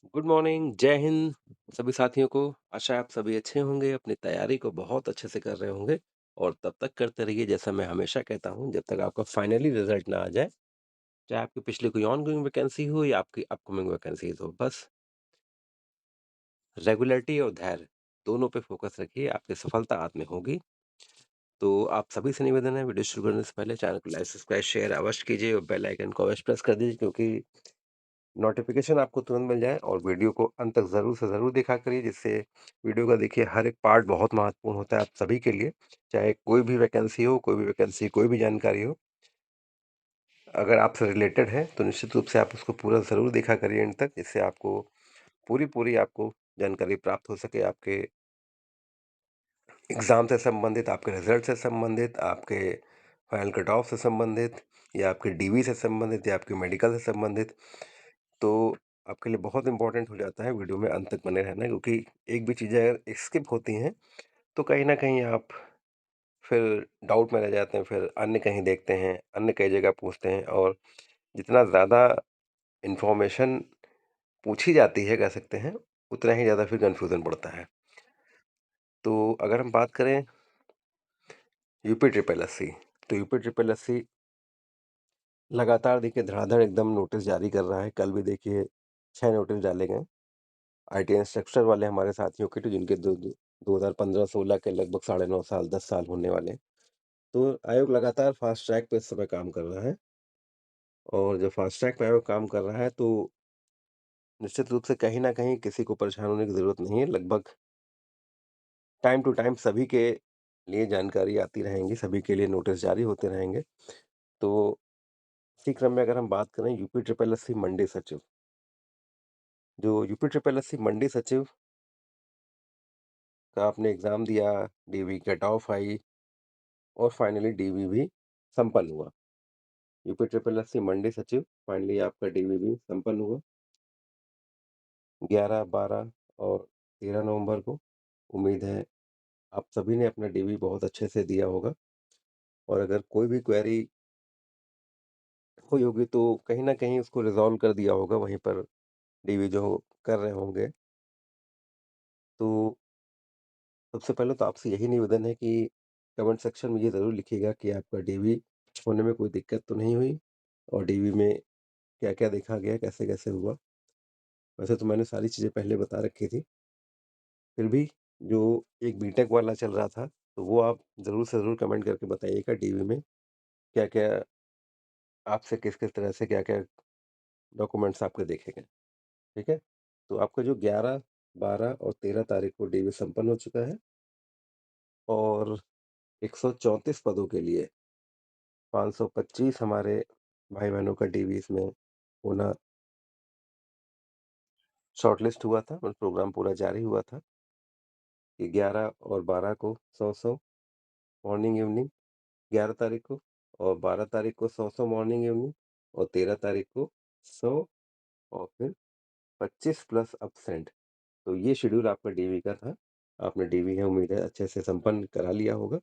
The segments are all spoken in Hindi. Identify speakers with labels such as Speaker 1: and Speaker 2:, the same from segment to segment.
Speaker 1: गुड मॉर्निंग, जय हिंद सभी साथियों को। आशा है आप सभी अच्छे होंगे, अपनी तैयारी को बहुत अच्छे से कर रहे होंगे और तब तक करते रहिए जैसा मैं हमेशा कहता हूँ जब तक आपका फाइनली रिजल्ट ना आ जाए, चाहे आपकी पिछली कोई ऑनगोइंग वैकेंसी हो या आपकी अपकमिंग वैकेंसीज हो। बस रेगुलरिटी और धैर्य दोनों पे फोकस रखिए, आपकी सफलता हाथ में होगी। तो आप सभी से निवेदन है, वीडियो शुरू करने से पहले चैनल को लाइक, सब्सक्राइब, शेयर अवश्य कीजिए और बेल आइकन को अवश्य प्रेस कर दीजिए, क्योंकि नोटिफिकेशन आपको तुरंत मिल जाए। और वीडियो को अंत तक ज़रूर से ज़रूर देखा करिए, जिससे वीडियो का देखिए हर एक पार्ट बहुत महत्वपूर्ण होता है आप सभी के लिए। चाहे कोई भी वैकेंसी हो, कोई भी जानकारी हो, अगर आपसे रिलेटेड है तो निश्चित रूप से आप उसको पूरा ज़रूर देखा करिए एंड तक, जिससे आपको पूरी आपको जानकारी प्राप्त हो सके, आपके एग्ज़ाम से संबंधित, आपके रिजल्ट से संबंधित, आपके फाइनल कट ऑफ से संबंधित, या आपके डीवी से संबंधित, या आपके मेडिकल से संबंधित। तो आपके लिए बहुत इम्पोर्टेंट हो जाता है वीडियो में अंत तक बने रहना, क्योंकि एक भी चीज़ें अगर स्किप होती हैं तो कहीं न कहीं आप फिर डाउट में रह जाते हैं, फिर अन्य कहीं देखते हैं, अन्य कई जगह पूछते हैं, और जितना ज़्यादा इन्फॉर्मेशन पूछी जाती है कह सकते हैं, उतना ही ज़्यादा फिर कन्फ्यूज़न बढ़ता है। तो अगर हम बात करें यूपी ट्रिपल एससी, तो यूपी ट्रिपल एससी लगातार देखिए धड़ाधड़ एकदम नोटिस जारी कर रहा है। कल भी देखिए 6 नोटिस डाले गए। आईटीआई स्ट्रक्चर वाले हमारे साथियों के, तो जिनके 2015-16 के लगभग 9.5 साल 10 साल होने वाले हैं। तो आयोग लगातार फास्ट ट्रैक पे इस समय काम कर रहा है, और जब फास्ट ट्रैक पे आयोग काम कर रहा है तो निश्चित रूप से कहीं न कहीं किसी को परेशान होने की ज़रूरत नहीं है। लगभग टाइम टू टाइम सभी के लिए जानकारी आती रहेंगी, सभी के लिए नोटिस जारी होते रहेंगे। तो इसी क्रम में अगर हम बात करें यूपी ट्रिपल एससी मंडी सचिव, जो यूपी ट्रिपल एससी मंडी सचिव का आपने एग्ज़ाम दिया, डीवी कट ऑफ आई और फाइनली डीवी भी संपन्न हुआ। यूपी ट्रिपल एससी मंडी सचिव फाइनली आपका डीवी भी संपन्न हुआ 11, 12 और 13 नवंबर को। उम्मीद है आप सभी ने अपना डीवी बहुत अच्छे से दिया होगा, और अगर कोई भी क्वेरी हुई होगी तो कहीं न कहीं उसको रिज़ॉल्व कर दिया होगा वहीं पर, डीवी जो कर रहे होंगे। तो सबसे पहले तो आपसे यही निवेदन है कि कमेंट सेक्शन में ये ज़रूर लिखिएगा कि आपका डीवी होने में कोई दिक्कत तो नहीं हुई, और डीवी में क्या-क्या देखा गया, कैसे-कैसे हुआ। वैसे तो मैंने सारी चीज़ें पहले बता रखी थी, फिर भी जो एक बीटेक वाला चल रहा था, तो वो आप ज़रूर से ज़रूर कमेंट करके बताइएगा डीवी में क्या-क्या आपसे किस-किस तरह से क्या-क्या डॉक्यूमेंट्स आपके देखे गए, ठीक है? तो आपका जो 11, 12 और 13 तारीख को डीवी संपन्न हो चुका है, और 134 पदों के लिए 525 हमारे भाई-बहनों का डीवी इसमें होना शॉर्टलिस्ट हुआ था, मतलब प्रोग्राम पूरा जारी हुआ था कि 11 और 12 को 100-100 मॉर्निंग इवनिंग, 11 तारीख को, और 12 तारीख को 100-100 मॉर्निंग इवनिंग, और 13 तारीख को 100, और फिर 25 प्लस अब्सेंट। तो ये शेड्यूल आपका डीवी का था। आपने डीवी है उम्मीद है अच्छे से संपन्न करा लिया होगा।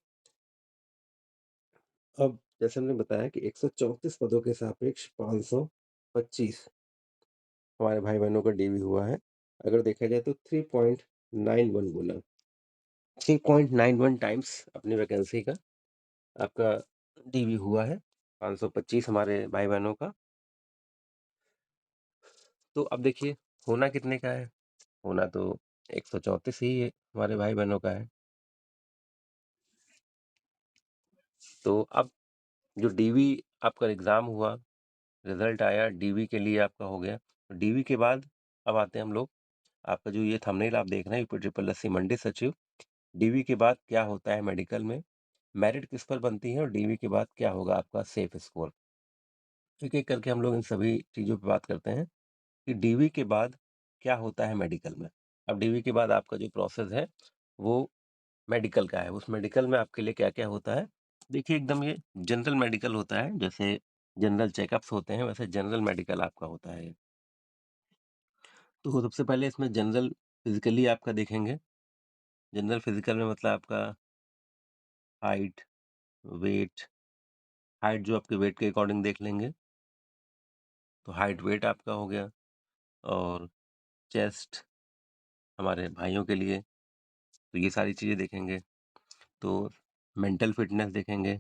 Speaker 1: अब जैसे हमने बताया कि 134 पदों के सापेक्ष 525 हमारे भाई-बहनों का डीवी हुआ है। अगर देखा जाए तो 3.91 गुना, 3.91 टाइम्स अपनी वैकेंसी का आपका डीवी हुआ है, 525 हमारे भाई-बहनों का। तो अब देखिए होना कितने का है? होना तो 134 ही है हमारे भाई-बहनों का है। तो अब जो डीवी आपका एग्ज़ाम हुआ, रिज़ल्ट आया, डीवी के लिए आपका हो गया। तो डीवी के बाद अब आते हैं हम लोग, आपका जो ये थंबनेल आप देख रहे हैं यूपी ट्रिपल एससी मंडी सचिव, डीवी के बाद क्या होता है मेडिकल में, मेरिट किस पर बनती है, और डीवी के बाद क्या होगा आपका सेफ स्कोर। एक-एक करके हम लोग इन सभी चीज़ों पे बात करते हैं कि डीवी के बाद क्या होता है मेडिकल में। अब डीवी के बाद आपका जो प्रोसेस है, वो मेडिकल का है। उस मेडिकल में आपके लिए क्या-क्या होता है? देखिए एकदम ये जनरल मेडिकल होता है, जैसे जनरल चेकअप्स होते हैं, वैसे जनरल मेडिकल आपका होता है ये। तो सबसे पहले इसमें जनरल फिज़िकली आपका देखेंगे। जनरल फिज़िकल में मतलब आपका हाइट, वेट, हाइट जो आपके वेट के अकॉर्डिंग देख लेंगे, तो हाइट वेट आपका हो गया। और चेस्ट हमारे भाइयों के लिए, तो ये सारी चीज़ें देखेंगे। तो मेंटल फिटनेस देखेंगे,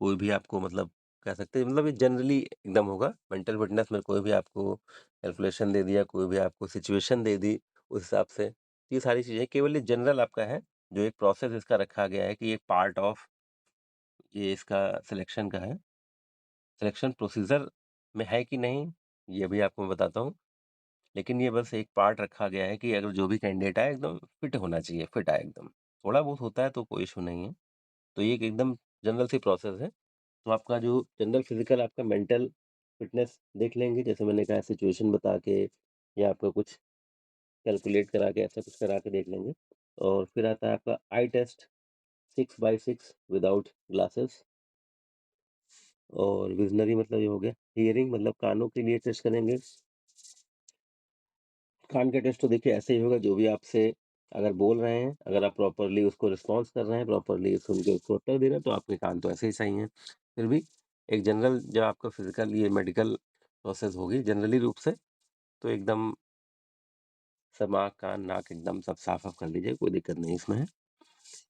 Speaker 1: कोई भी आपको मतलब कह सकते हैं मतलब ये जनरली एकदम होगा। मेंटल फिटनेस में कोई भी आपको कैलकुलेशन दे दिया, कोई भी आपको सिचुएशन दे दी, उस हिसाब से ये सारी चीज़ें केवल ये जनरल आपका है, जो एक प्रोसेस इसका रखा गया है कि ये पार्ट ऑफ ये इसका सिलेक्शन का है। सिलेक्शन प्रोसीजर में है कि नहीं, ये भी आपको मैं बताता हूँ। लेकिन ये बस एक पार्ट रखा गया है कि अगर जो भी कैंडिडेट आए एकदम फिट होना चाहिए, फिट आए एकदम। थोड़ा बहुत होता है तो कोई इश्यू नहीं है। तो ये एक एकदम जनरल सी प्रोसेस है। तो आपका जो जनरल फिज़िकल आपका मेंटल फिटनेस देख लेंगे, जैसे मैंने कहा सिचुएशन बता के या आपका कुछ कैलकुलेट करा के ऐसा कुछ करा के देख लेंगे। और फिर आता है आपका आई टेस्ट 6 बाय 6 विदाउट ग्लासेस। और विज़नरी मतलब ये हो गया। हियरिंग मतलब कानों के लिए टेस्ट करेंगे। कान का टेस्ट तो देखिए ऐसे ही होगा, जो भी आपसे अगर बोल रहे हैं, अगर आप प्रॉपर्ली उसको रिस्पॉन्स कर रहे हैं, प्रॉपर्ली सुन के उसको उत्तर दे रहे हैं, तो आपके कान तो ऐसे ही सही हैं। फिर भी एक जनरल जब आपका फिज़िकल ये मेडिकल प्रोसेस होगी जनरली रूप से, तो एकदम सब आँख, कान, नाक एकदम सब साफ-वाफ कर लीजिए, कोई दिक्कत नहीं इसमें है।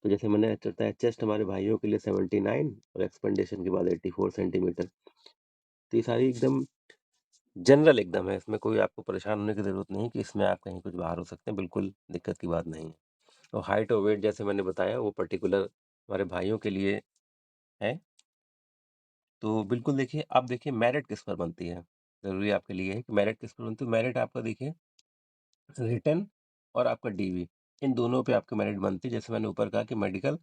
Speaker 1: तो जैसे मैंने चलता है चेस्ट हमारे भाइयों के लिए 79 और एक्सपेंडेशन के बाद 84 सेंटीमीटर। तो ये सारी एकदम जनरल एकदम है, इसमें कोई आपको परेशान होने की ज़रूरत नहीं कि इसमें आप कहीं कुछ बाहर हो सकते हैं, बिल्कुल दिक्कत की बात नहीं है। और हाइट और वेट जैसे मैंने बताया वो पर्टिकुलर हमारे भाइयों के लिए है। तो बिल्कुल देखिए, आप देखिए मेरिट किस पर बनती है, ज़रूरी आपके लिए है कि मेरिट किस पर बनती है। मेरिट आपका देखिए रिटन और आपका डीवी, इन दोनों पे आपकी मेरिट बनती है। जैसे मैंने ऊपर कहा कि मेडिकल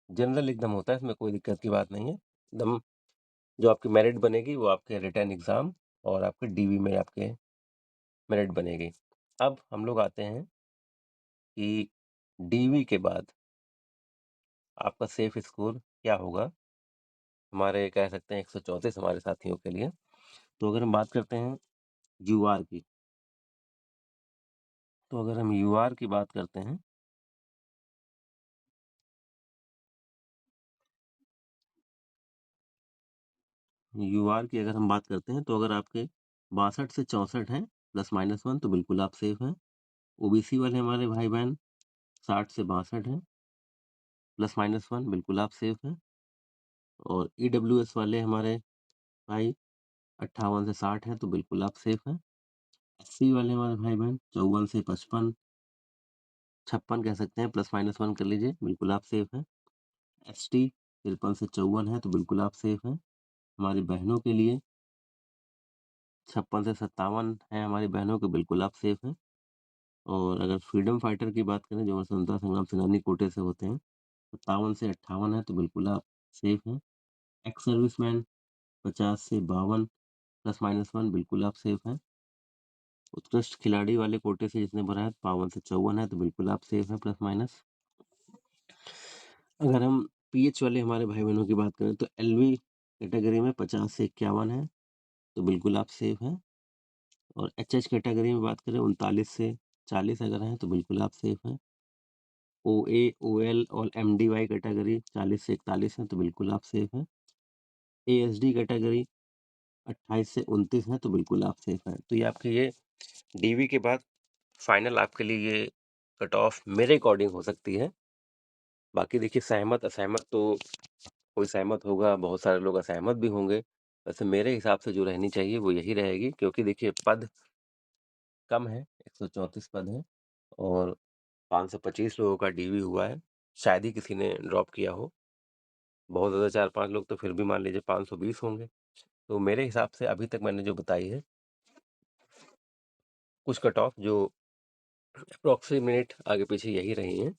Speaker 1: जनरल एकदम होता है, इसमें कोई दिक्कत की बात नहीं है। एकदम जो आपकी मेरिट बनेगी वो आपके रिटन एग्ज़ाम और आपके डीवी में आपके मेरिट बनेगी। अब हम लोग आते हैं कि डीवी के बाद आपका सेफ स्कोर क्या होगा? हमारे कह सकते हैं 134 हमारे साथियों के लिए। तो अगर हम बात करते हैं यूआर की, तो अगर हम यूआर की बात करते हैं, यूआर की अगर हम बात करते हैं, तो अगर आपके 62 से 64 हैं +-1 तो बिल्कुल आप सेफ हैं। ओबीसी वाले हमारे भाई-बहन 60 से 62 हैं +-1 बिल्कुल आप सेफ हैं। और ईडब्ल्यूएस वाले हमारे भाई 58 से 60 हैं तो बिल्कुल आप सेफ हैं। एससी वाले हमारे भाई-बहन 54 से 55 56 कह सकते हैं +-1 कर लीजिए, बिल्कुल आप सेफ हैं। एसटी 53 से 54 है तो बिल्कुल आप सेफ हैं। हमारी बहनों के लिए 56 से 57 है हमारी बहनों के, बिल्कुल आप सेफ हैं। और अगर फ्रीडम फाइटर की बात करें जो स्वतंत्रता संग्राम सेनानी कोटे से होते हैं, 57 से 58 है तो बिल्कुल आप सेफ हैं। एक्स सर्विसमैन 50 से 52 +-1 बिल्कुल आप सेफ हैं। उत्कृष्ट खिलाड़ी वाले कोटे से जिसने भरा है 52 से 54 है तो बिल्कुल आप सेफ हैं +-। अगर हम पीएच वाले हमारे भाई-बहनों की बात करें तो एलवी कैटेगरी में 50 से 51 है, तो बिल्कुल आप सेफ हैं। और एचएच कैटेगरी में बात करें 39 से 40 अगर हैं तो बिल्कुल आप सेफ हैं। ओए, ओएल और एमडीवाई कैटेगरी 40 से 41 है तो बिल्कुल आप सेफ हैं। एएसडी कैटेगरी 28 से 29 है तो बिल्कुल आप सेफ हैं। तो ये आपके ये डीवी के बाद फाइनल आपके लिए ये कट ऑफ मेरे अकॉर्डिंग हो सकती है। बाकी देखिए सहमत असहमत तो कोई सहमत होगा, बहुत सारे लोग असहमत भी होंगे। वैसे मेरे हिसाब से जो रहनी चाहिए वो यही रहेगी, क्योंकि देखिए पद कम है, 134 पद हैं और 525 लोगों का डीवी हुआ है। शायद ही किसी ने ड्रॉप किया हो। बहुत ज़्यादा 4-5 लोग तो फिर भी मान लीजिए 520 होंगे। तो मेरे हिसाब से अभी तक मैंने जो बताई है, कुछ कट ऑफ जो अप्रॉक्सिमेट आगे-पीछे यही रही हैं।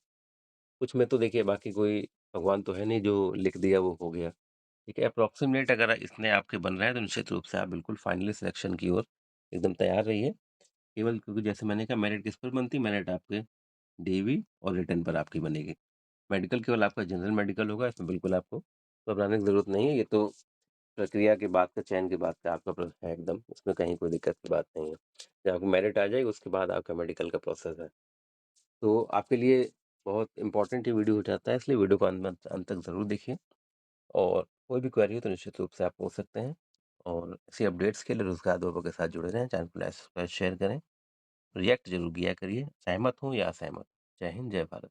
Speaker 1: कुछ में तो देखिए बाकी कोई भगवान तो है नहीं जो लिख दिया वो हो गया। ठीक है, अप्रॉक्सिमेट अगर इतने आपके बन रहे हैं तो निश्चित रूप से आप बिल्कुल फाइनली सिलेक्शन की ओर एकदम तैयार रहिए। केवल क्योंकि जैसे मैंने कहा मेरिट किस पर बनती है, मेरिट आपके डीवी और रिटन पर आपकी बनेगी। मेडिकल केवल आपका जनरल मेडिकल होगा, इसमें बिल्कुल आपको घबराने की ज़रूरत नहीं है। ये तो प्रक्रिया के बाद का, चयन के बाद का आपका है एकदम, इसमें कहीं कोई दिक्कत की बात नहीं है। जब आपको मेरिट आ जाएगी उसके बाद आपका मेडिकल का प्रोसेस है। तो आपके लिए बहुत इम्पोर्टेंट ये वीडियो हो जाता है, इसलिए वीडियो को अंत तक ज़रूर देखिए। और कोई भी क्वेरी हो तो निश्चित रूप से आप पूछ सकते हैं। और ऐसी अपडेट्स के लिए रोज़गार दुआबा के साथ जुड़े रहें, चैनल को लाइक, सब्सक्राइब, शेयर करें।
Speaker 2: रिएक्ट ज़रूर किया करिए, सहमत हों या असहमत। जय हिंद, जय भारत।